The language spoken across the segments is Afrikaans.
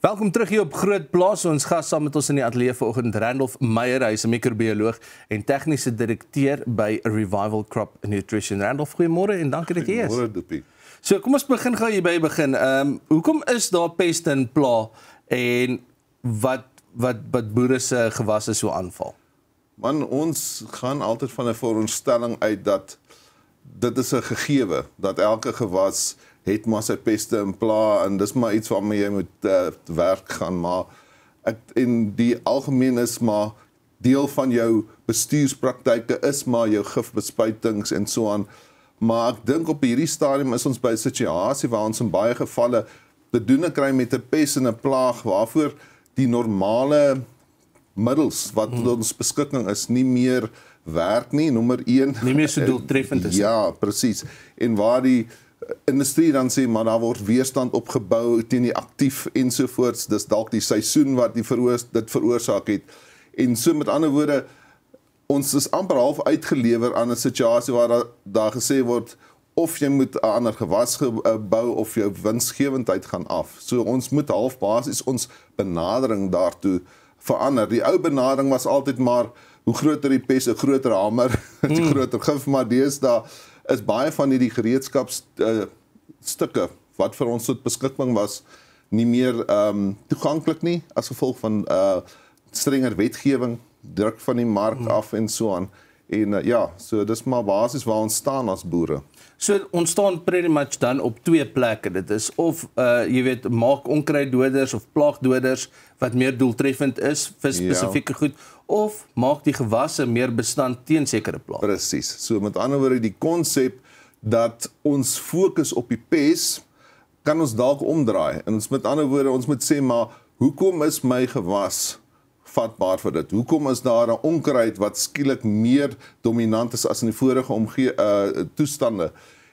Welkom terug hier op Groot Plaas. Ons gas saam met ons in die ateljee vanoggend Randolph Meyer, hy is 'n microbioloog en tegniese direkteur by Revival Crop Nutrition. Randolph, goeiemôre en dankie dat jy is. Goeiemôre, Doopie. So, kom ons begin gou hier by die begin. Hoekom is daar peste en pla en wat boere se gewasse so aanval? Man, ons gaan altyd van 'n veronderstelling uit dat dit is 'n gegewe dat elke gewas het maar sy peste en pla en dis maar iets waarmee jy moet werk gaan, maar in die algemeen is maar deel van jou bestuurspraktyke is maar jou gifbespuitings en so aan. Maar ek dink op hierdie stadium is ons by 'n situasie waar ons in baie gevalle te doen kry met 'n pes en 'n plaag waarvoor die normale middels wat tot ons beskikking is nie meer werk nie, nommer 1. Nie meer so doeltreffend is. Ja, presies. En waar die industrie dan sê, maar daar word weerstand opgebou teen die aktief ensovoorts, dis dalk die seisoen wat dit veroorsaak het. En so met ander woorde, ons is amper half uitgelewer aan 'n situasie waar daar gesê word, of jy moet 'n ander gewas bou of jou winsgewendheid gaan af. So ons moet half basies ons benadering daartoe verander. Die ou benadering was altyd maar, hoe groter die pes, 'n groter hamer, 'n groter gif, maar deesdae is baie van hierdie gereedskapstukke wat vir ons tot beskikking was, nie meer toeganklik nie, as gevolg van strenger wetgewing, druk van die mark af en so aan. En so dis maar basies waar ons staan as boere. So ons staan pretty much dan op twee plekke. Dit is of jy weet, maak onkruiddoders of plaagdoders wat meer doeltreffend is vir spesifieke goed, of maak die gewasse meer bestand teen sekere plaas. Presies. So met ander woorde, die konsep dat ons fokus op die pes kan ons dalk omdraai. En ons met ander woorde, ons moet sê, maar hoekom is my gewas vatbaar vir dit? Hoekom is daar 'n onkruid wat skielik meer dominant is as in die vorige toestande?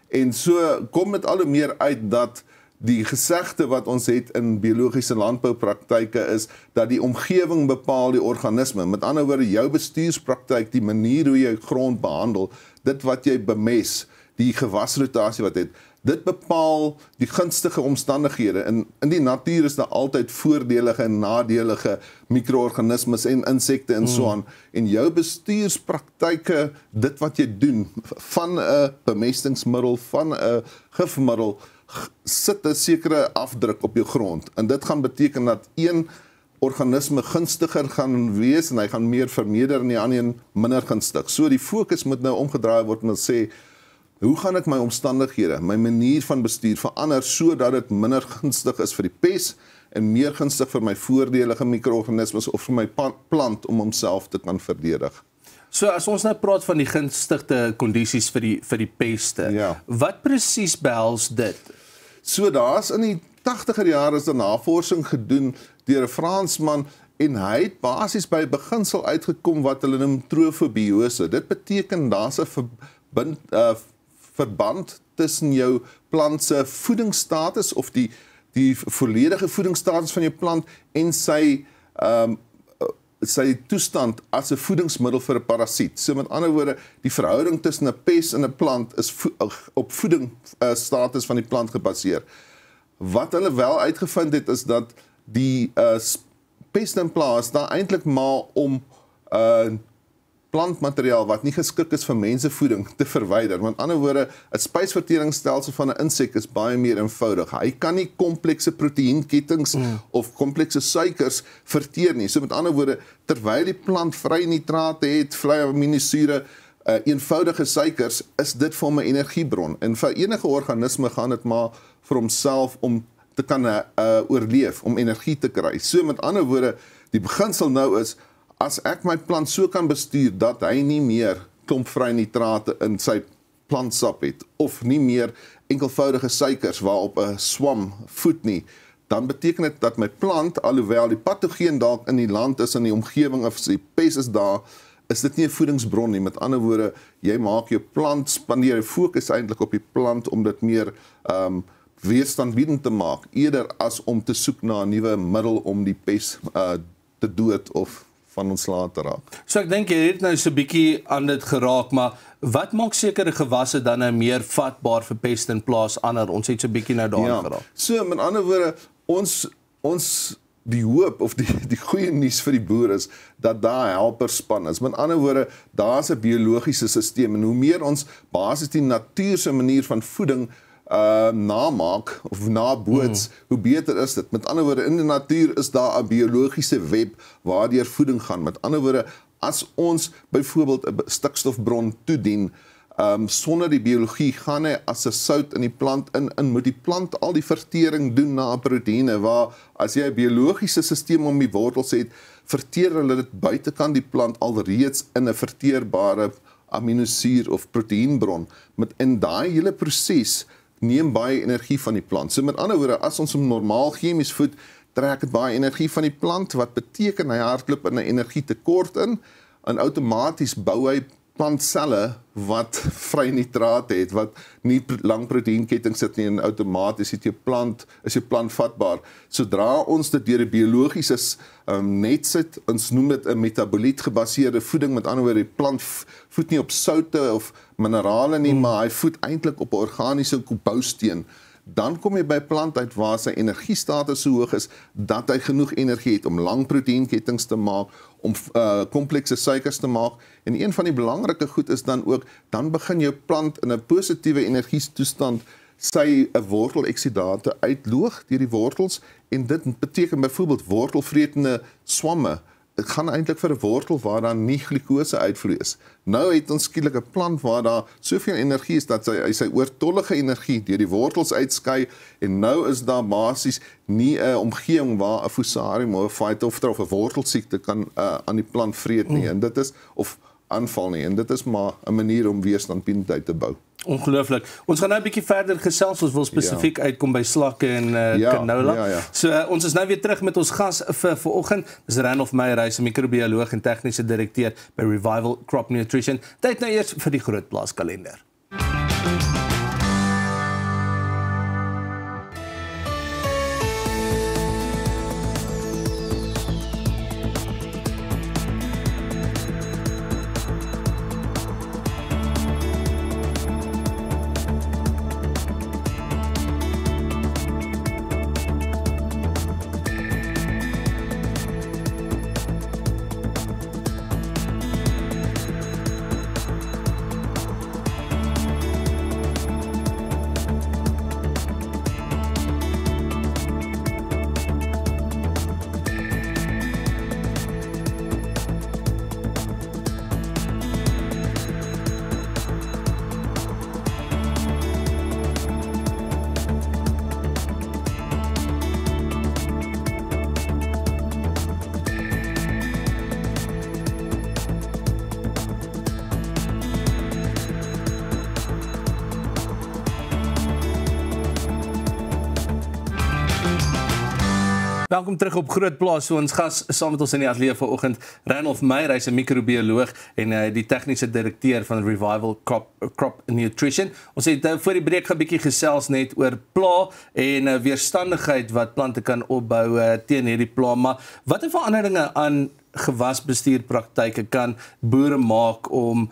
En so kom dit al hoe meer uit dat die gesegde wat ons het in biologiese landboupraktyke is dat die omgewing bepaal die organisme. Met ander woorde, jou bestuurspraktyk, die manier hoe jy grond behandel, dit wat jy bemes, die gewasrotasie wat het, dit bepaal die gunstige omstandighede. En in die natuur is daar altyd voordelige en nadelige mikroorganismes en insekte en so aan. En jou bestuurspraktyke, dit wat jy doen, van 'n bemestingsmiddel, van 'n gifmiddel, sit 'n sekere afdruk op jou grond. En dit gaan beteken dat een organisme gunstiger gaan wees en hy gaan meer vermeerder en die ander een minder gunstig. So die fokus moet nou omgedraai word en sê, hoe gaan ek my omstandighede, my manier van bestuur verander sodat dit minder gunstig is vir die pes en meer gunstig vir my voordelige mikroorganismes of vir my plant om homself te kan verdedig. So as ons nou praat van die gunstigde kondisies vir die peste, wat presies behels dit? So daar's in die 80er jare is daar navorsing gedoen deur 'n Fransman en hy het basies by 'n beginsel uitgekom wat hulle noem trofobiose. Dit beteken daar's 'n verband tussen jou plant se voedingsstatus of die volledige voedingsstatus van jou plant en sy toestand as 'n voedingsmiddel vir 'n parasiet. So met ander woorde, die verhouding tussen 'n pes en 'n plant is op voedingsstatus van die plant gebaseer. Wat hulle wel uitgevind het is dat die peste en plaas daar eintlik maar om plantmateriaal wat nie geskik is vir mensevoeding te verwyder. Met ander woorde, 'n spysverteringsstelsel van 'n insek is baie meer eenvoudig. Hy kan nie komplekse proteïenketings of komplekse suikers verteer nie. So met ander woorde, terwyl die plant vry nitrate het, vry aminosure, eenvoudige suikers, is dit vir hom 'n energiebron. En vir enige organisme gaan dit maar vir homself om te kan oorleef, om energie te kry. So met ander woorde, die beginsel nou is, as ek my plant so kan bestuur dat hy nie meer klompvry nitrate in sy plantsap het, of nie meer enkelvoudige suikers waarop 'n swam voed nie, dan beteken dit dat my plant, alhoewel die patogeen dalk in die land is, in die omgewing of die pes is daar, is dit nie 'n voedingsbron nie. Met ander woorde, jy maak jou plant, spandeer jy fokus eintlik op die plant om dit meer weerstandbiedend te maak, eerder as om te soek na 'n nuwe middel om die pes te dood of van ontslae te raak. So ek dink jy het nou so 'n bietjie aan dit geraak, maar wat maak sekere gewasse dan nou meer vatbaar vir peste en plaas ander? Ons het so 'n bietjie nou daaraan geraak. So met ander woorde, ons die hoop of die goeie nuus vir die boer is dat daar helperspan is. Met ander woorde, daar's 'n biologiese stelsel en hoe meer ons basies die natuur se manier van voeding namaak of naboots, hoe beter is dit. Met ander woorde, in die natuur is daar 'n biologiese web waardeur voeding gaan. Met ander woorde, as ons byvoorbeeld 'n stikstofbron toedien, sonder die biologie gaan hy as 'n sout in die plant in moet die plant al die vertering doen na proteïene, waar as jy 'n biologiese stelsel om die wortels het, verteer hulle dit buitekant die plant alreeds in 'n verteerbare aminosuur of proteïenbron. In daai hele proses neem baie energie van die plant. So met ander woorde, as ons hom normaal chemies voed, trek dit baie energie van die plant, wat beteken hy hardloop in 'n energietekort in, en outomaties bou hy plantselle wat vry nitraat het, wat nie lang proteïenketting sit nie, en outomaties is jou plant vatbaar. Sodra ons dit deur 'n biologiese net sit, ons noem dit 'n metaboliet gebaseerde voeding, met ander woorde, die plant voed nie op soutte of minerale nie, maar hy voed eintlik op 'n organiese bousteen. Dan kom jy by 'n plant uit waar sy energiestatus so hoog is, dat hy genoeg energie het om lang proteïenkettings te maak, om komplekse suikers te maak. En een van die belangrike goed is dan ook, dan begin jou plant in 'n positiewe energietoestand sy 'n worteleksidate uitloog deur die wortels, en dit beteken byvoorbeeld wortelvretende swamme. Dit gaan eintlik vir 'n wortel waar daar nie glikose uitvloeis. Nou het ons skielik 'n plant waar daar soveel energie is dat sy oortollige energie deur die wortels uitskei, en nou is daar basies nie 'n omgewing waar 'n fusarium of 'n phytophthora of 'n wortelsiekte kan aan die plant vreet nie, en dit is of aanval nie, en dit is maar 'n manier om weerstandbiedendheid te bou. Ongelooflik. Ons gaan nou 'n bietjie verder gesels, ons wil spesifiek uitkom by slakke en canola. So ons is nou weer terug met ons gas vir vanoggend. Dis Randolph Meyer, 'n microbioloog en tegniese direkteur by Revival Crop Nutrition. Tyd nou eers vir die groot plaaskalender. Welkom terug op Groot Plaas. So ons gas saam met ons in die ateljee vanoggend, Randolph Meyer, hy's 'n microbioloog en die tegniese direkteur van Revival Crop Nutrition. Ons het voor die breek 'n bietjie gesels net oor pla en weerstandigheid wat plante kan opbou teen hierdie pla, maar watter veranderinge aan gewasbestuurpraktyke kan boere maak om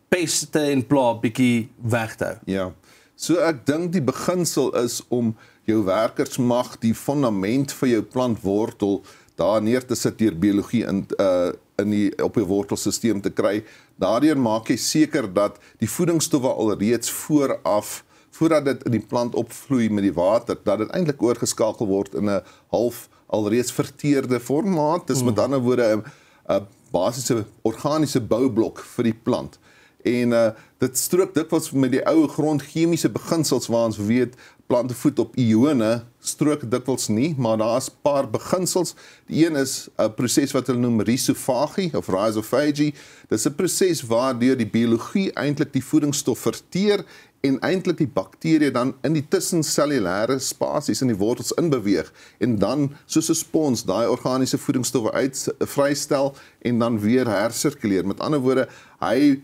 peste en pla bietjie weg te hou? Ja. So ek dink die beginsel is om jou werkersmag, die fundament vir jou plantwortel, daar neer te sit deur biologie op jou wortelstelsel te kry. Daardeur maak jy seker dat die voedingsstowwe alreeds voordat dit in die plant opvloei met die water, dat dit eintlik oorgeskakel word in 'n half alreeds verteerde formaat. Dis met ander woorde 'n basiese organiese boublok vir die plant. En dit strook dikwels met die ou grondchemiese beginsels waar ons weet plante voed op ione, strook dikwels nie, maar daar's 'n paar beginsels. Die een is 'n proses wat hulle noem rhizofagie of rhizophagy. Dis 'n proses waardeur die biologie eintlik die voedingsstof verteer en eintlik die bakterieë dan in die tussensellulêre spasies in die wortels inbeweeg en dan soos 'n spons daai organiese voedingsstowwe vrystel en dan weer hersirkuleer. Met ander woorde, hy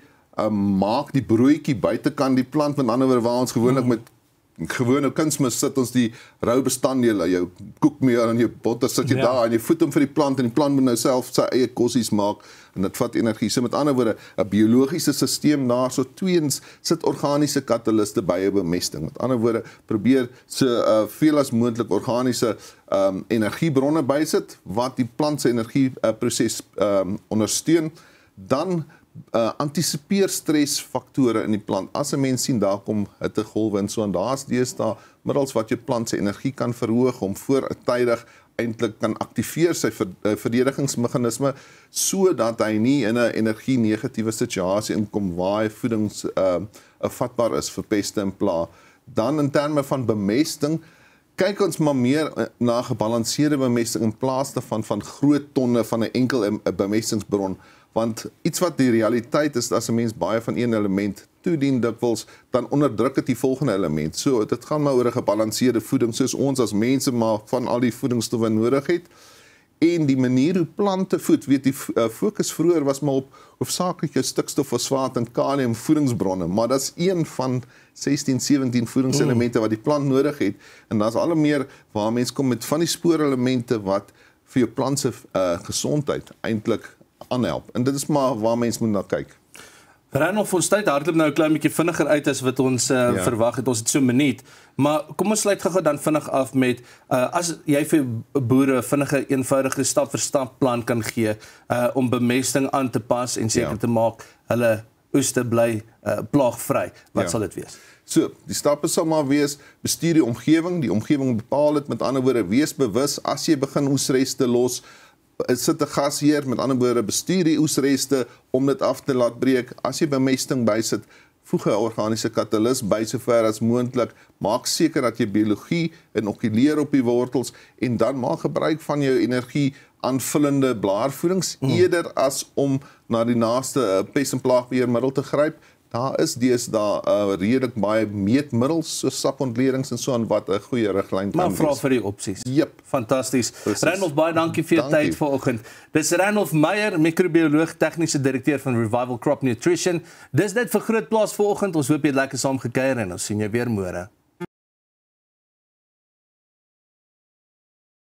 maak die broodjie buitekant die plant, met ander woorde waar ons gewoonlik met gewone kunsmis sit ons die rou bestanddele, jou koekmeel en jou botter sit jy daar en jy voed hom vir die plant en die plant moet nou self sy eie kossies maak en dit vat energie. So met ander woorde, 'n biologiese stelsel daar, so tweens sit organiese kataliste by 'n bemesting. Met ander woorde, probeer so veel as moontlik organiese energiebronne bysit wat die plant se energieproses ondersteun. Dan antisipeer stresfaktore in die plant. As 'n mens sien daar kom hittegolwe en so en daar's deesdae middels wat jou plant se energie kan verhoog om voortydig eintlik kan aktiveer sy verdedigingsmeganisme sodat hy nie in 'n energie negatiewe situasie inkom waar hy voedings vatbaar is vir peste en pla. Dan in terme van bemesting kyk ons maar meer na gebalanseerde bemesting in plaas van groot tonne van 'n enkel bemestingsbron. Want iets wat die realiteit is, as 'n mens baie van een element toedien dikwels, dan onderdruk dit die volgende element. So, dit gaan maar oor 'n gebalanseerde voeding, soos ons as mense maar van al die voedingsstowwe nodig het. En die manier hoe plante voed, weet die fokus vroeër was maar op hoofsaaklik jou stikstof, fosfaat en kalium voedingsbronne, maar dit's een van 16, 17 voedingselemente wat die plant nodig het. En daar's al meer waar mens kom met van die spoorelemente wat vir jou plant se gesondheid eintlik aanhelp. En dit is maar waar mens moet na kyk. Randolph, ons tyd hardloop nou 'n klein bietjie vinniger uit as wat ons verwag het. Ons het so 'n minuut. Maar kom ons sluit gou dan vinnig af met as jy vir boere vinnige eenvoudige stap vir stap plan kan gee om bemesting aan te pas en seker te maak hulle oeste bly plaagvry. Wat sal dit wees? So, die stappe sal maar wees, bestuur die omgewing bepaal dit, met ander woorde, wees bewus as jy begin oesreste los, sit 'n gasheer, met ander woorde, bestuur die oesreste om dit af te laat breek. As jy bemesting bysit, voeg 'n organiese katalis by sover as moontlik. Maak seker dat jy biologie inokuleer op die wortels en dan maak gebruik van jou energie aanvullende blaarvoedings eerder as om na die naaste pes- en plaagbeheermiddel te gryp. Daar is deesdae redelik baie meetmiddels so sapontledings en so aan wat 'n goeie riglyn kan wees. Maar vra vir die opsies. Jep. Fantasties. Randolph, baie dankie vir jou tyd vanoggend. Dis Randolph Meyer, microbioloog, tegniese direkteur van Revival Crop Nutrition. Dis dit vir Groot Plaas vanoggend. Ons hoop jy het lekker saam gekuier en ons sien jou weer môre.